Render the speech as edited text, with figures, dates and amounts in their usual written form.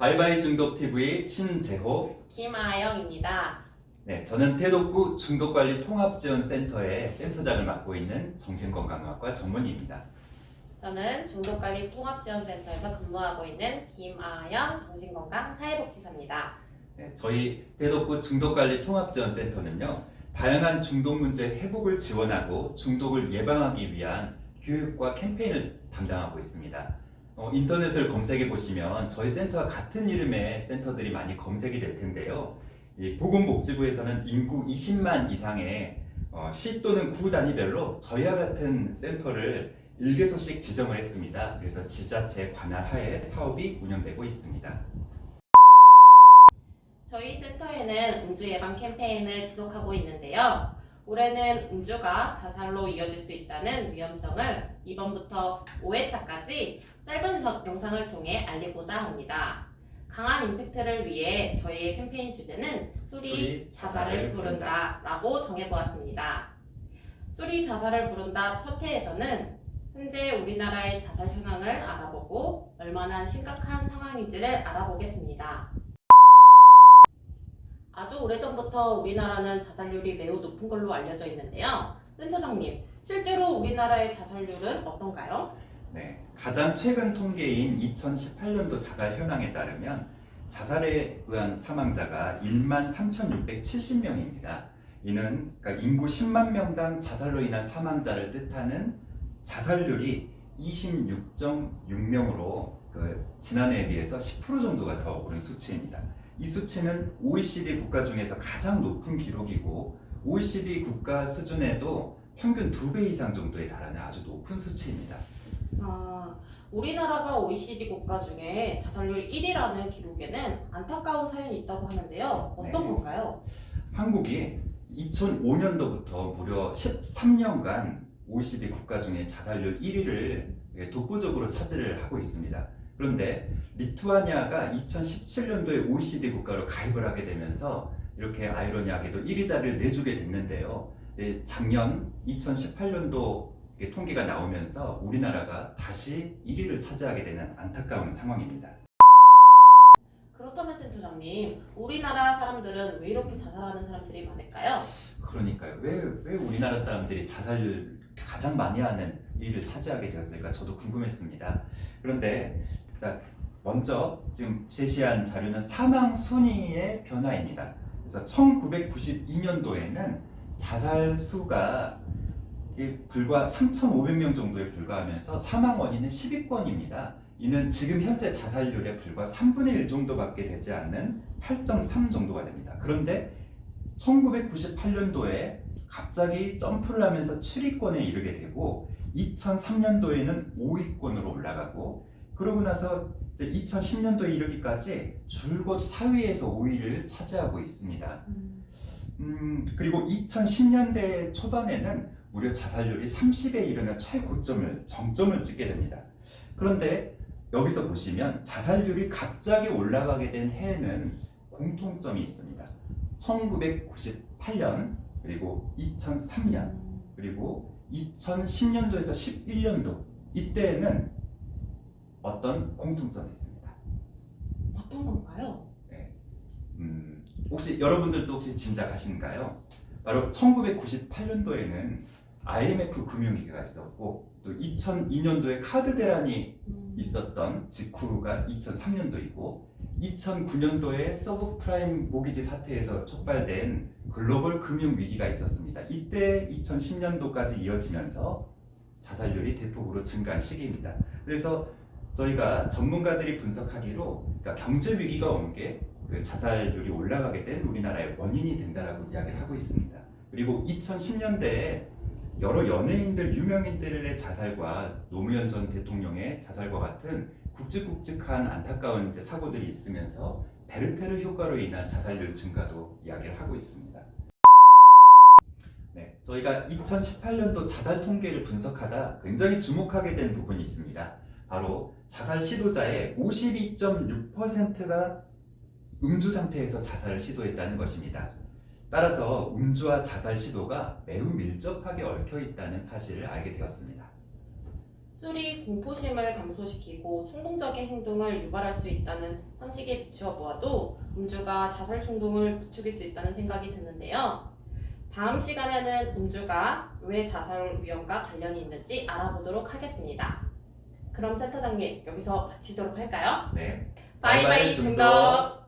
바이바이 중독TV 신재호, 김아영입니다. 네, 저는 태독구 중독관리통합지원센터의 센터장을 맡고 있는 정신건강의학과 전문의입니다. 저는 중독관리통합지원센터에서 근무하고 있는 김아영 정신건강사회복지사입니다. 네, 저희 태독구 중독관리통합지원센터는요, 다양한 중독 문제 회복을 지원하고 중독을 예방하기 위한 교육과 캠페인을 담당하고 있습니다. 인터넷을 검색해 보시면 저희 센터와 같은 이름의 센터들이 많이 검색이 될 텐데요. 이 보건복지부에서는 인구 20만 이상의 시 또는 구 단위별로 저희와 같은 센터를 1개소씩 지정을 했습니다. 그래서 지자체 관할 하에 사업이 운영되고 있습니다. 저희 센터에는 음주 예방 캠페인을 지속하고 있는데요. 올해는 음주가 자살로 이어질 수 있다는 위험성을 이번부터 5회차까지 짧은 영상을 통해 알리고자 합니다. 강한 임팩트를 위해 저희의 캠페인 주제는 술이 자살을 부른다 라고 정해보았습니다. 술이 자살을 부른다 첫 회에서는 현재 우리나라의 자살 현황을 알아보고 얼마나 심각한 상황인지를 알아보겠습니다. 아주 오래전부터 우리나라는 자살률이 매우 높은 걸로 알려져 있는데요. 센터장님, 실제로 우리나라의 자살률은 어떤가요? 네, 가장 최근 통계인 2018년도 자살 현황에 따르면 자살에 의한 사망자가 13,670명입니다. 이는 그러니까 인구 10만 명당 자살로 인한 사망자를 뜻하는 자살률이 26.6명으로 지난해에 비해서 10% 정도가 더 오른 수치입니다. 이 수치는 OECD 국가 중에서 가장 높은 기록이고 OECD 국가 수준에도 평균 2배 이상 정도에 달하는 아주 높은 수치입니다. 우리나라가 OECD 국가 중에 자살률 1위라는 기록에는 안타까운 사연이 있다고 하는데요. 어떤 건가요? 한국이 2005년도부터 무려 13년간 OECD 국가 중에 자살률 1위를 독보적으로 차지를 하고 있습니다. 그런데 리투아니아가 2017년도에 OECD 국가로 가입을 하게 되면서 이렇게 아이러니하게도 1위 자리를 내주게 됐는데요. 작년 2018년도 통계가 나오면서 우리나라가 다시 1위를 차지하게 되는 안타까운 상황입니다. 그렇다면 센터장님, 우리나라 사람들은 왜 이렇게 자살하는 사람들이 많을까요? 그러니까요. 왜 우리나라 사람들이 자살을 가장 많이 하는 1위를 차지하게 되었을까 저도 궁금했습니다. 그런데 먼저 지금 제시한 자료는 사망 순위의 변화입니다. 그래서 1992년도에는 자살 수가 불과 3,500명 정도에 불과하면서 사망 원인은 10위권입니다. 이는 지금 현재 자살률의 불과 3분의 1 정도밖에 되지 않는 8.3 정도가 됩니다. 그런데 1998년도에 갑자기 점프를 하면서 7위권에 이르게 되고 2003년도에는 5위권으로 올라가고 그러고 나서 2010년도에 이르기까지 줄곧 4위에서 5위를 차지하고 있습니다. 그리고 2010년대 초반에는 무려 자살률이 30에 이르는 최고점을 정점을 찍게 됩니다. 그런데 여기서 보시면 자살률이 갑자기 올라가게 된 해에는 공통점이 있습니다. 1998년 그리고 2003년 그리고 2010년도에서 11년도 이때에는 어떤 공통점이 있습니다. 어떤 건가요? 네. 혹시 여러분들도 혹시 짐작하시는가요? 바로 1998년도에는 IMF 금융위기가 있었고 또 2002년도에 카드 대란이 있었던 직후가 2003년도이고 2009년도에 서브프라임 모기지 사태에서 촉발된 글로벌 금융위기가 있었습니다. 이때 2010년도까지 이어지면서 자살률이 대폭으로 증가한 시기입니다. 그래서 저희가 전문가들이 분석하기로 그러니까 경제 위기가 온 게 자살률이 올라가게 된 우리나라의 원인이 된다라고 이야기를 하고 있습니다. 그리고 2010년대에 여러 연예인들, 유명인들의 자살과 노무현 전 대통령의 자살과 같은 굵직굵직한 안타까운 사고들이 있으면서 베르테르 효과로 인한 자살률 증가도 이야기를 하고 있습니다. 네, 저희가 2018년도 자살 통계를 분석하다 굉장히 주목하게 된 부분이 있습니다. 바로 자살 시도자의 52.6%가 음주 상태에서 자살을 시도했다는 것입니다. 따라서 음주와 자살 시도가 매우 밀접하게 얽혀 있다는 사실을 알게 되었습니다. 술이 공포심을 감소시키고 충동적인 행동을 유발할 수 있다는 상식에 비추어 보아도 음주가 자살 충동을 부추길 수 있다는 생각이 드는데요. 다음 시간에는 음주가 왜 자살 위험과 관련이 있는지 알아보도록 하겠습니다. 그럼 센터장님, 여기서 마치도록 할까요? 네. 바이바이 바이바이 중독!